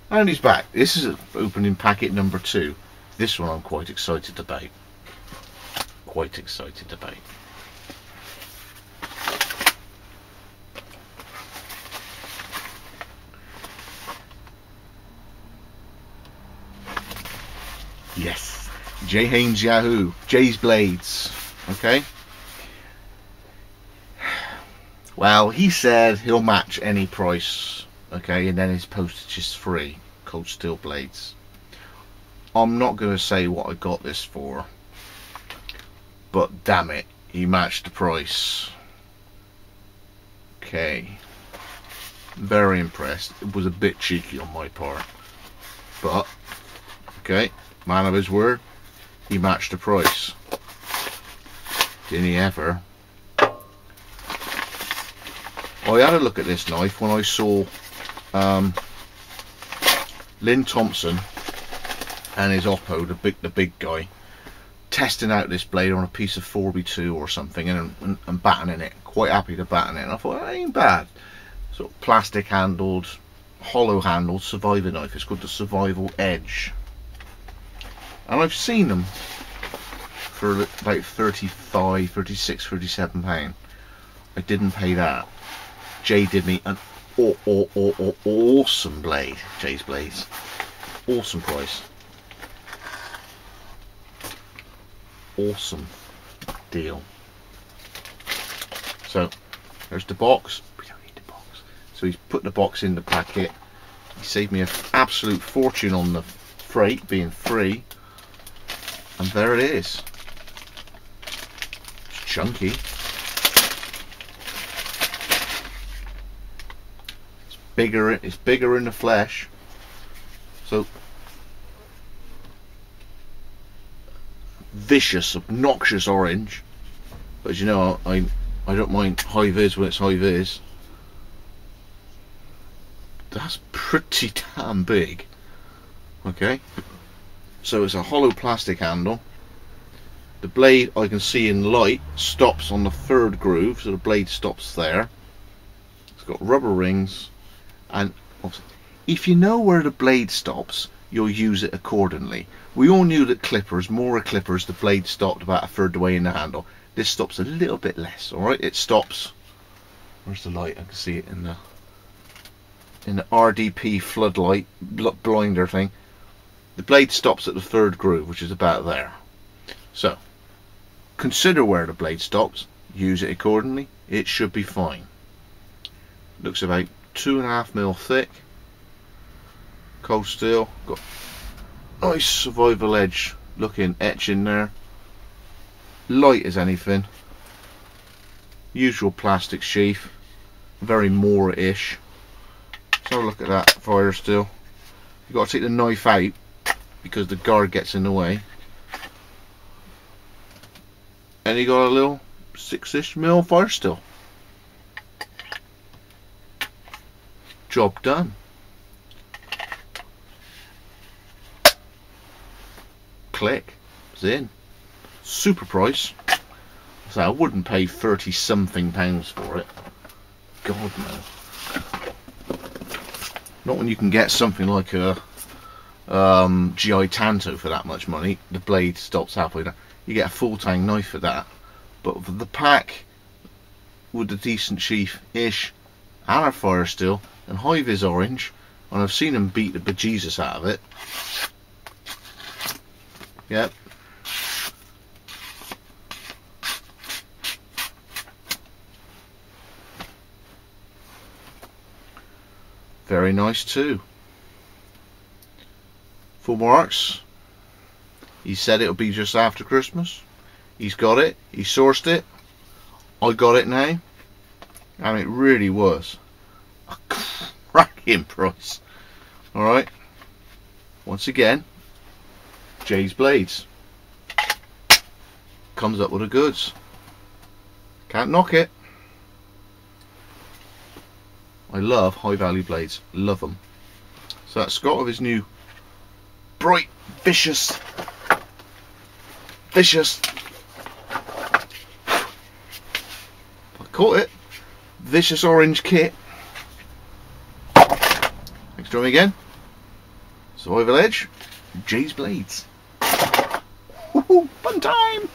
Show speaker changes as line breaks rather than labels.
And he's back. This is opening packet number 2. This one I'm quite excited about. Quite excited about. Yes, J Haynes Yahoo, Jaysblades. Okay. Well, he said he'll match any price. Okay, and then his postage is free. Cold steel blades. I'm not going to say what I got this for, but damn it, he matched the price. Okay, very impressed. It was a bit cheeky on my part, but okay, man of his word, he matched the price. Didn't he ever? I had a look at this knife when I saw Lynn Thompson and his Oppo, the big guy, testing out this blade on a piece of 4x2 or something and battening it. Quite happy to batten it. And I thought, that ain't bad. Sort of plastic handled, hollow handled survivor knife. It's called the Survival Edge. And I've seen them for about 35, 36, 37 pounds. I didn't pay that. Jay did me an awesome blade, Jaysblades. Awesome price. Awesome deal. So there's the box. We don't need the box. So he's put the box in the packet. He saved me an absolute fortune on the freight being free. And there it is. It's chunky. It's bigger in the flesh. So vicious, obnoxious orange. But as you know, I don't mind high vis when it's high vis. That's pretty damn big. Okay. So it's a hollow plastic handle. The blade, I can see in light, stops on the 3rd groove, so the blade stops there. It's got rubber rings. And if you know where the blade stops, you'll use it accordingly. We all knew that clippers, Mora clippers, the blade stopped about 1/3 the way in the handle. This stops a little bit less. All right, it stops. Where's the light? I can see it in the RDP floodlight blinder thing. The blade stops at the 3rd groove, which is about there. So consider where the blade stops. Use it accordingly. It should be fine. Looks about 2.5 mil thick, cold steel, got nice survival edge looking etch in there, light as anything, usual plastic sheath, very Mora-ish. Let's have a look at that fire steel. You've got to take the knife out because the guard gets in the way, and you got a little 6-ish mil fire steel. Job done. Click. It's in. Super price. So I wouldn't pay 30 something pounds for it. God no. Not when you can get something like a GI Tanto for that much money. The blade stops halfway down. You get a full tang knife for that. But for the pack with the decent sheath-ish and a fire steel and high vis orange, and I've seen them beat the bejesus out of it. Yep. Very nice too. Full marks. He said it'll be just after Christmas. He's got it. He sourced it. I got it now. And it really was a cracking price. Alright. Once again, Jaysblades comes up with the goods. Can't knock it. I love high value blades. Love them. So that's Scott with his new bright, vicious I caught it. Vicious orange kit. Thanks for joining me again. Survival Edge, Jaysblades. Woohoo! Fun time!